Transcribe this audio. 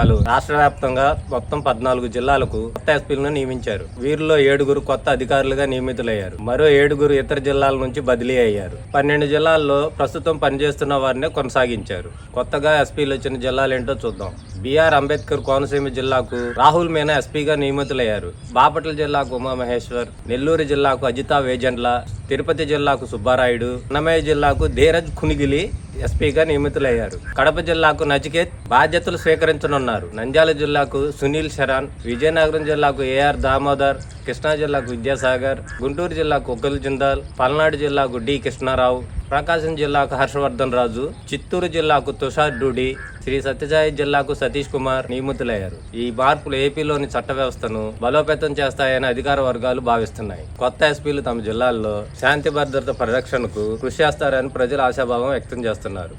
Hello. రాష్ట్ర వ్యాప్తంగా మొత్తం 14 జిల్లాలకు కొత్త ఎస్పీలను నియమించారు. వీరిలో 7 కొత్త అధికారులుగా నియమితులయ్యారు. మరో 7 ఇతర జిల్లాల నుంచి బదిలీ అయ్యారు. 12 జిల్లాల్లో ప్రస్తుతం పనిచేస్తున్న వారినే కొనసాగించారు. కొత్తగా ఎస్పీలు వచ్చిన జిల్లాలేంటో చూద్దాం. బిఆర్ అంబేద్కర్ కోనసీమ జిల్లాకు రాహుల్ మీనా ఎస్పీగా నియమితులయ్యారు. బాపట్ల జిల్లాకు ఉమామహేశ్వర్, నెల్లూరు జిల్లాకు అజితా వేజండ్ల, తిరుపతి జిల్లాకు సుబ్బారాయుడు, అన్నమయ్య జిల్లాకు ధీరజ్ ఖునిగిలి ఎస్పీగా నియమితులయ్యారు. కడప జిల్లాకు నచికేత్ బాధ్యతలు స్వీకరించనున్నారు. నంద్యాల జిల్లాకు సునీల్ శరణ్, విజయనగరం జిల్లాకు ఏఆర్ దామోదర్, కృష్ణా జిల్లాకు విద్యాసాగర్, గుంటూరు జిల్లాకు ఉగ్గల్ జిందాల్, పల్నాడు జిల్లాకు డి కృష్ణారావు, ప్రకాశం జిల్లాకు హర్షవర్ధన్ రాజు, చిత్తూరు జిల్లాకు తుషార్ డూడి, శ్రీ సత్యసాయి జిల్లాకు సతీష్ కుమార్ నియమితులయ్యారు. ఈ మార్పులు ఏపీలోని చట్ట వ్యవస్థను బలోపేతం చేస్తాయని అధికార వర్గాలు భావిస్తున్నాయి. కొత్త ఎస్పీలు తమ జిల్లాల్లో శాంతి భద్రత పరిరక్షణకు కృషి చేస్తారని ప్రజలు ఆశాభావం వ్యక్తం చేస్తున్నారు.